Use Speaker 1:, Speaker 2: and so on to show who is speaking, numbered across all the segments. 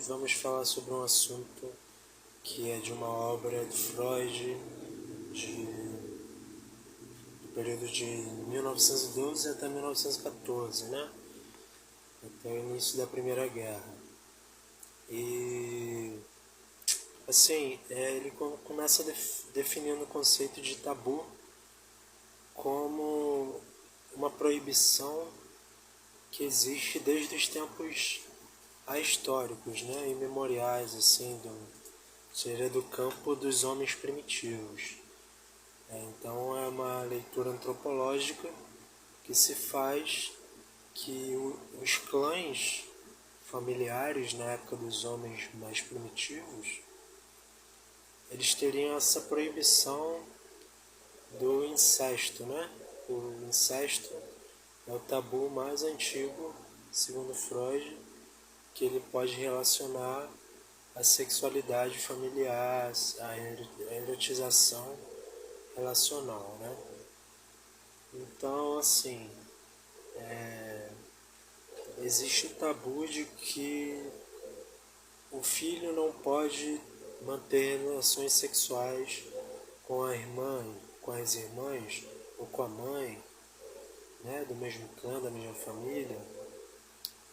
Speaker 1: vamos falar sobre um assunto que é de uma obra de Freud, do período de 1912 até 1914, né? Até o início da Primeira Guerra. E, assim, ele começa definindo o conceito de tabu como uma proibição que existe desde os tempos ahistóricos, né, imemoriais, assim, seria do campo dos homens primitivos. Então é uma leitura antropológica que se faz que os clãs familiares na época dos homens mais primitivos, eles teriam essa proibição do incesto, né? O incesto é o tabu mais antigo, segundo Freud, que ele pode relacionar a sexualidade familiar, a erotização relacional, né? Então, assim, existe o tabu de que o filho não pode manter relações sexuais com a irmã, com as irmãs ou com a mãe, né, do mesmo clã, da mesma família.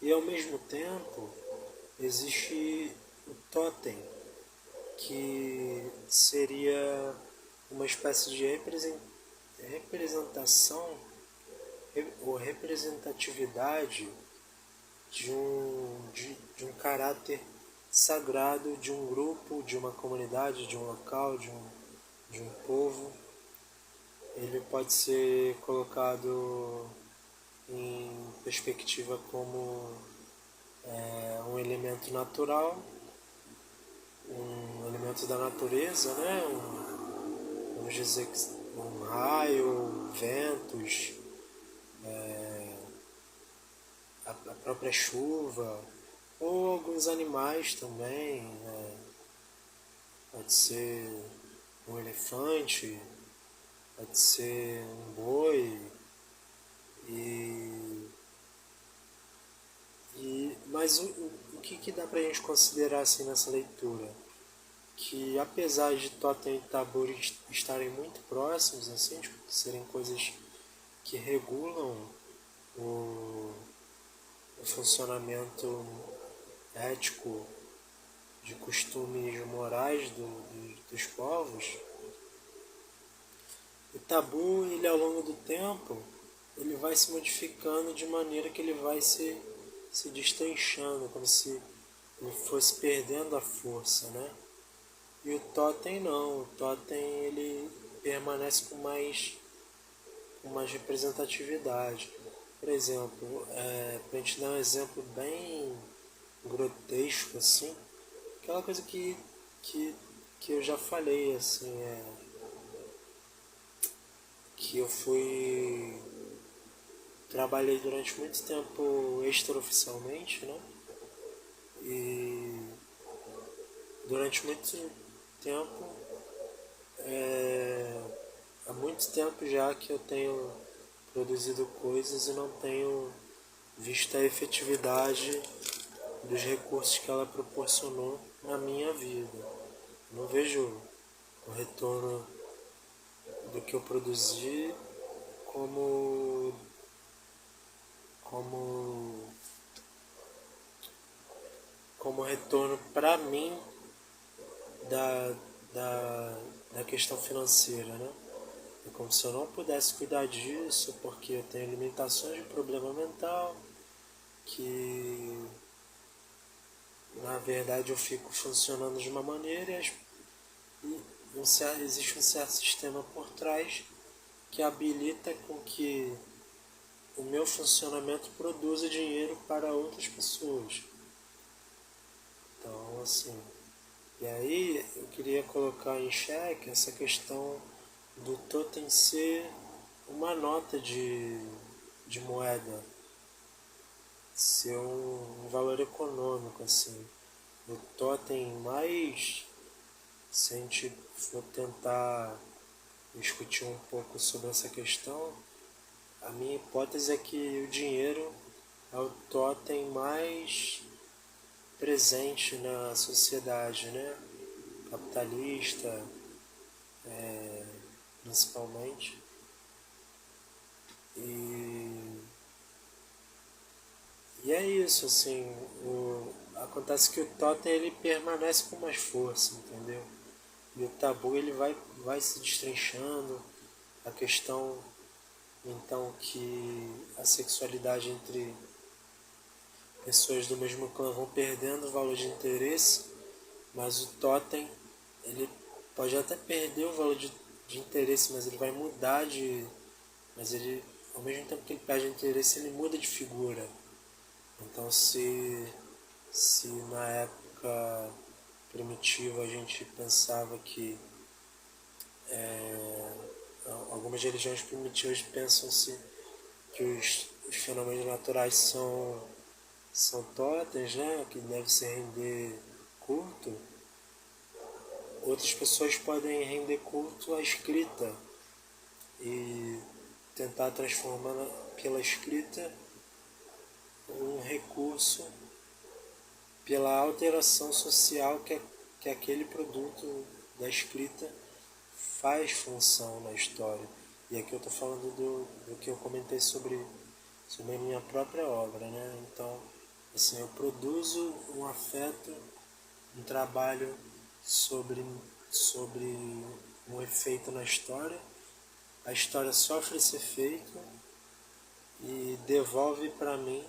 Speaker 1: E ao mesmo tempo existe o totem, que seria uma espécie de representação ou representatividade de um caráter sagrado de um grupo, de uma comunidade, de um local, de um povo. Ele pode ser colocado em perspectiva como um elemento natural, um elemento da natureza, né? Vamos dizer que um raio, ventos, a própria chuva, ou alguns animais também, pode ser um elefante, pode ser um boi, mas o que dá pra gente considerar assim nessa leitura? Que apesar de totem e tabu estarem muito próximos, assim, tipo, serem coisas que regulam o funcionamento ético de costumes morais dos povos, o tabu, ele ao longo do tempo, ele vai se modificando de maneira que ele vai se destrinchando, como se ele fosse perdendo a força, né? E o totem não, o totem ele permanece com mais representatividade. Por exemplo, para a gente dar um exemplo bem grotesco, assim, aquela coisa que eu já falei, assim, que eu trabalhei durante muito tempo extraoficialmente, né? E durante muito tempo, há muito tempo já que eu tenho produzido coisas e não tenho visto a efetividade dos recursos que ela proporcionou na minha vida. Não vejo o retorno do que eu produzi como como como retorno para mim da, da questão financeira, né? É como se eu não pudesse cuidar disso porque eu tenho limitações de problema mental, que na verdade eu fico funcionando de uma maneira e existe um certo sistema por trás que habilita com que o meu funcionamento produza dinheiro para outras pessoas. Então, assim, e aí eu queria colocar em xeque essa questão do totem ser uma nota de moeda, ser um valor econômico, assim. O totem mais, se a gente for tentar discutir um pouco sobre essa questão, a minha hipótese é que o dinheiro é o totem mais presente na sociedade, né? Capitalista, principalmente. E é isso, assim, acontece que o totem ele permanece com mais força, entendeu? E o tabu ele vai se destrinchando, a questão então que a sexualidade entre pessoas do mesmo clã vão perdendo o valor de interesse, mas o totem ele pode até perder o valor de interesse, mas ele vai mudar de. Mas ele, ao mesmo tempo que ele perde interesse, ele muda de figura. Então se na época primitiva a gente pensava que algumas religiões primitivas pensam-se que os fenômenos naturais são totens, né, que deve se render culto. Outras pessoas podem render culto à escrita e tentar transformar pela escrita um recurso pela alteração social que aquele produto da escrita faz função na história. E aqui eu estou falando do que eu comentei sobre a minha própria obra, né? Então, assim, eu produzo um afeto, um trabalho sobre um efeito na história. A história sofre esse efeito e devolve para mim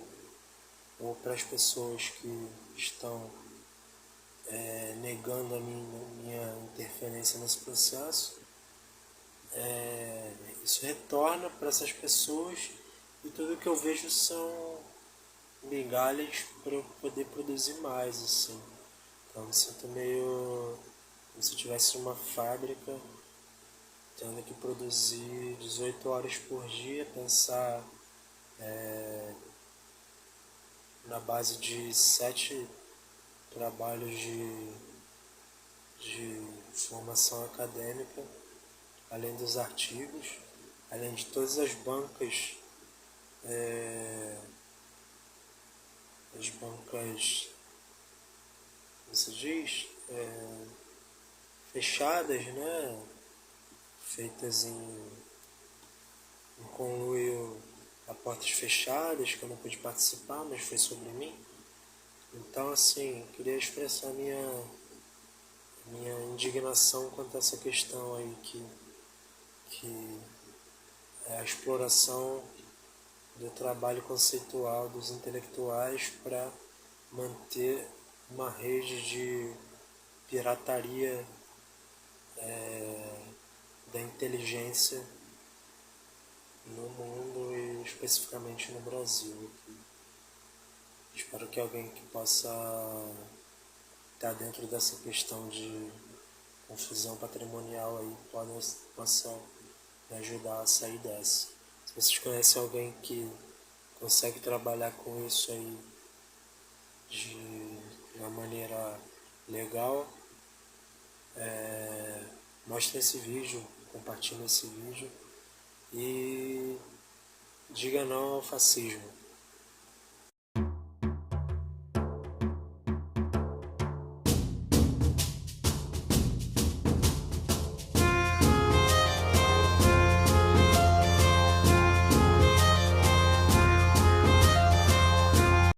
Speaker 1: ou para as pessoas que estão negando a minha interferência nesse processo. Isso retorna para essas pessoas e tudo que eu vejo são migalhas para eu poder produzir mais, assim. Então me sinto meio como se eu tivesse uma fábrica tendo que produzir 18 horas por dia, pensar na base de 7 trabalhos de formação acadêmica, além dos artigos, além de todas as bancas, as bancas, como se diz, fechadas, né? Feitas em conluio a portas fechadas, que eu não pude participar, mas foi sobre mim. Então, assim, queria expressar minha indignação quanto a essa questão aí, que é a exploração do trabalho conceitual dos intelectuais para manter uma rede de pirataria da inteligência no mundo e especificamente no Brasil. Espero que alguém que possa estar dentro dessa questão de confusão patrimonial aí possa me ajudar a sair dessa. Se vocês conhecem alguém que consegue trabalhar com isso aí de uma maneira legal, mostre esse vídeo, compartilhe esse vídeo e diga não ao fascismo.